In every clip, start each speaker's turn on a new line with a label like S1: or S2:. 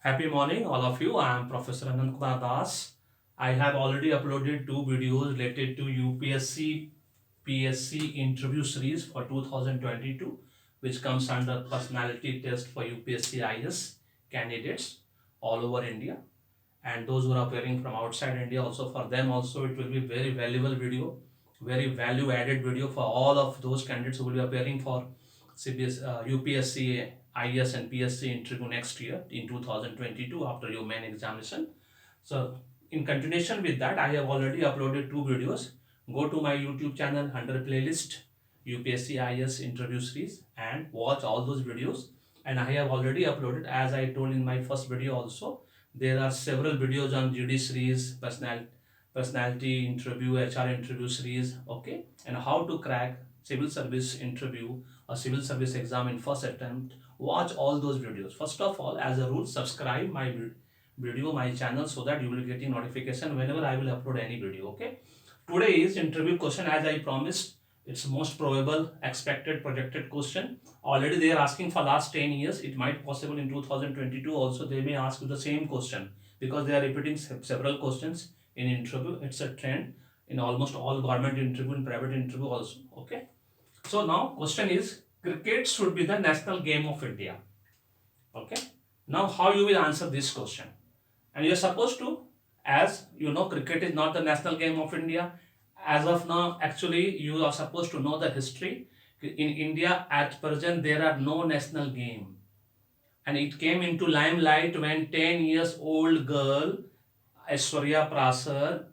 S1: Happy morning, all of you. I am Professor Anand Kumar Das. I have already uploaded two videos related to UPSC PSC interview series for 2022, which comes under personality test for UPSC IS candidates all over India, and those who are appearing from outside India also. For them also, it will be very valuable video, very value added video for all of those candidates who will be appearing for UPSC IS and PSC interview next year in 2022 after your main examination. So in continuation with that, I have already uploaded two videos. Go to my YouTube channel under playlist UPSC IS interview series and watch all those videos. And I have already uploaded, as I told in my first video also, there are several videos on GD series, personality interview, HR interview series, okay, and how to crack civil service interview or civil service exam in first attempt. Watch all those videos. First of all, as a rule, subscribe my channel, so that you will get a notification whenever I will upload any video. Okay, today is interview question, as I promised. It's most probable, expected, projected question. Already they are asking for last 10 years. It might possible in 2022 also they may ask you the same question, because they are repeating several questions in interview. It's a trend in almost all government interview and private interview also. Okay, so now question is, cricket should be the national game of India. Okay, now how you will answer this question? And you're supposed to, as you know, cricket is not the national game of India. As of now, actually, you are supposed to know the history. In India, at present, there are no national game. And it came into limelight when 10 years old girl, Aishwarya Prasad,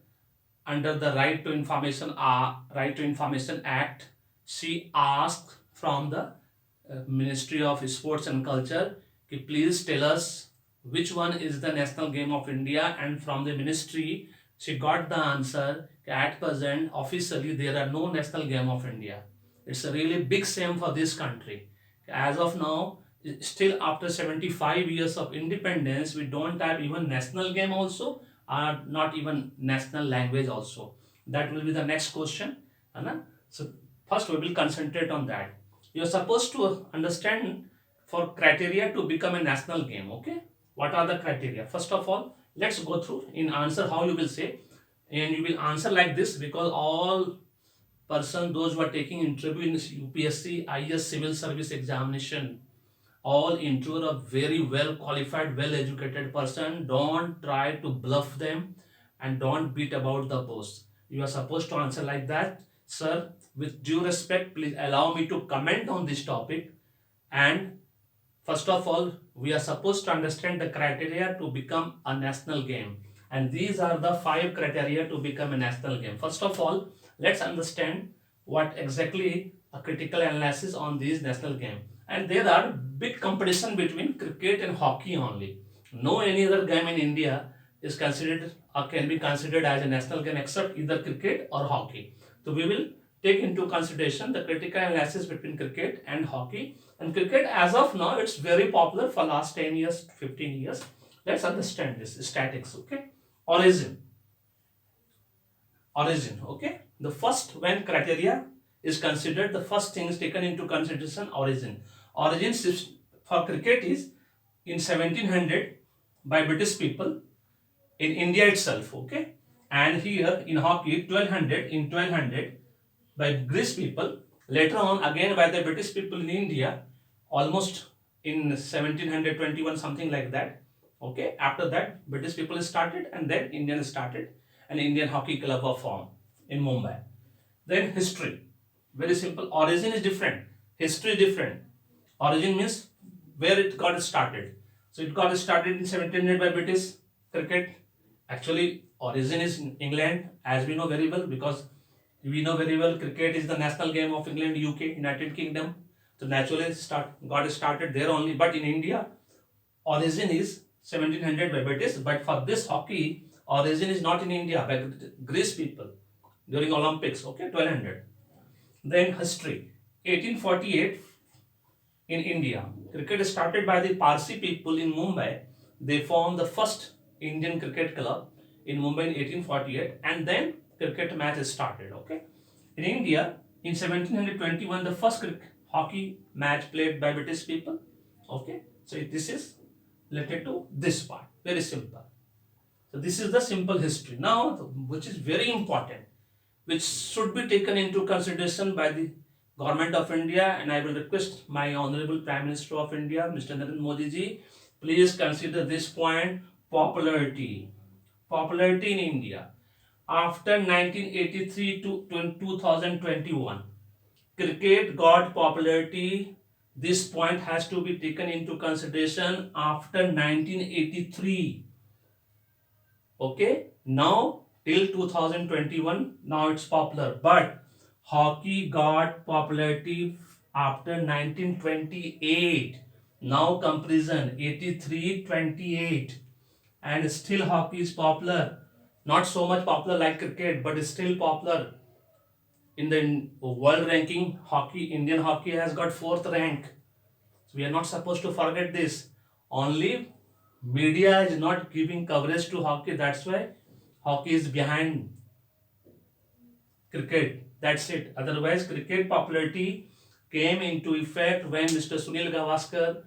S1: under the Right to Information Act, she asked from the Ministry of Sports and Culture, please tell us which one is the national game of India. And from the ministry, she got the answer, at present, officially, there are no national game of India. It's a really big shame for this country. As of now, still after 75 years of independence, we don't have even national game also, or not even national language also. That will be the next question. So first we will concentrate on that. You're supposed to understand for criteria to become a national game. Okay, what are the criteria? First of all, let's go through in answer how you will say, and you will answer like this, because all person those who are taking interview in UPSC IS civil service examination, all interviewer are very well qualified, well educated person. Don't try to bluff them, and don't beat about the bush. You are supposed to answer like that. Sir, with due respect, please allow me to comment on this topic. And first of all, we are supposed to understand the criteria to become a national game. And these are the 5 criteria to become a national game. First of all, let's understand what exactly a critical analysis on these national game. And there are big competition between cricket and hockey only. No any other game in India is considered or can be considered as a national game except either cricket or hockey. So we will take into consideration the critical analysis between cricket and hockey. And cricket, as of now, it's very popular for last 10 years, 15 years. Let's understand this statics. Okay, origin. Origin. Okay, the first when criteria is considered, the first thing is taken into consideration, origin. Origin for cricket is in 1700 by British people in India itself. Okay, and here in hockey 1200 by Greece people, later on again by the British people in India, almost in 1721, something like that. Okay, after that British people started, and then Indian started, and Indian Hockey Club was formed in Mumbai. Then history, very simple. Origin is different, history is different. Origin means where it got started. So it got started in 1700 by British cricket. Actually, origin is in England, as we know very well, because we know very well cricket is the national game of England, UK, United Kingdom. So naturally got started there only. But in India, origin is 1700 by British. But for this hockey, origin is not in India, by Greece people during Olympics. Okay, 1200. Then history, 1848 in India. Cricket started by the Parsi people in Mumbai. They formed the first Indian cricket club in Mumbai in 1848, and then cricket match started. Okay, in India in 1721, the first hockey match played by British people. Okay, so this is related to this part. Very simple. So this is the simple history. Now, which is very important, which should be taken into consideration by the Government of India, and I will request my Honorable Prime Minister of India, Mr. Narendra Modi ji, please consider this point: popularity. Popularity in India. After 1983 to 2021, cricket got popularity. This point has to be taken into consideration after 1983. Okay, now till 2021, now it's popular, but hockey got popularity after 1928. Now comparison 83-28, and still hockey is popular. Not so much popular like cricket, but it's still popular. In the world ranking, hockey, Indian hockey has got fourth rank. So we are not supposed to forget this. Only media is not giving coverage to hockey. That's why hockey is behind cricket. That's it. Otherwise, cricket popularity came into effect when Mr. Sunil Gavaskar,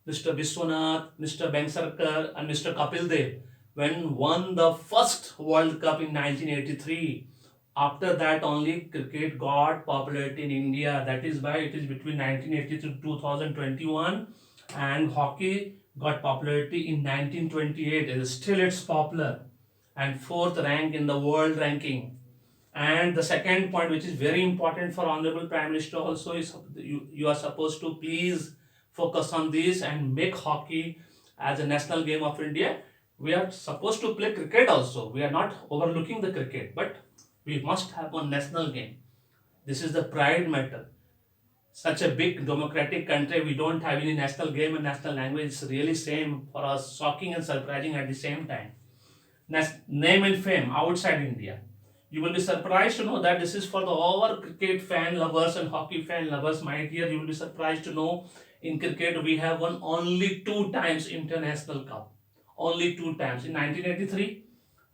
S1: Mr. Vishwanath, Mr. Bengsarkar, and Mr. Kapil Dev when won the first World Cup in 1983. After that, only cricket got popularity in India. That is why it is between 1980 to 2021, and hockey got popularity in 1928. Still, it's popular and fourth rank in the world ranking. And the second point, which is very important for Honorable Prime Minister also, is you are supposed to please focus on this and make hockey as a national game of India. We are supposed to play cricket also. We are not overlooking the cricket, but we must have one national game. This is the pride matter. Such a big democratic country, we don't have any national game and national language. It's really same for us, shocking and surprising at the same time. Name and fame outside India. You will be surprised to know that this is for the all cricket fan lovers and hockey fan lovers. My dear, you will be surprised to know in cricket we have won only two times international cup. Only two times. In 1983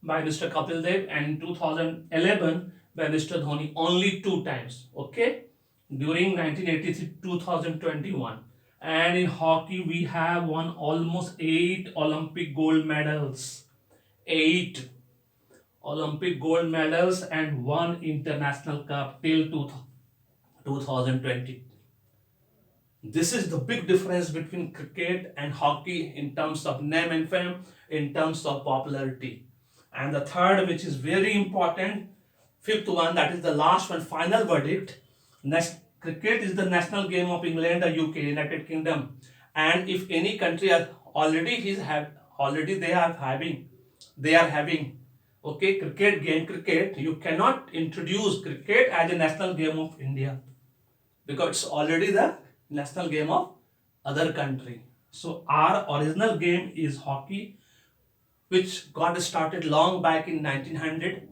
S1: by Mr. Kapil Dev and in 2011 by Mr. Dhoni. Only two times. Okay? During 1983 2021. And in hockey we have won almost 8 Olympic gold medals. 8 Olympic gold medals and one international cup till 2020. This is the big difference between cricket and hockey in terms of name and fame, in terms of popularity. And the third, which is very important, fifth one, that is the last one, final verdict. Cricket is the national game of England, the UK, United Kingdom. And if any country already they are having okay cricket, you cannot introduce cricket as a national game of India because it's already the national game of other country. So our original game is hockey, which got started long back in 1900,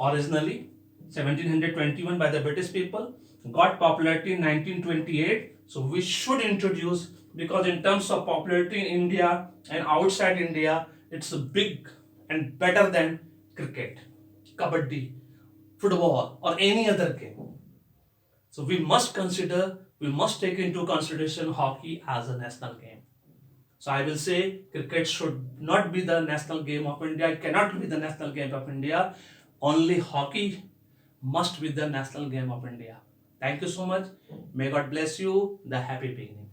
S1: originally 1721 by the British people, got popularity in 1928. So we should introduce, because in terms of popularity in India and outside India, it's a big and better than cricket, kabaddi, football, or any other game. So we must take into consideration hockey as a national game. So I will say cricket should not be the national game of India. It cannot be the national game of India. Only hockey must be the national game of India. Thank you so much. May God bless you. The happy beginning.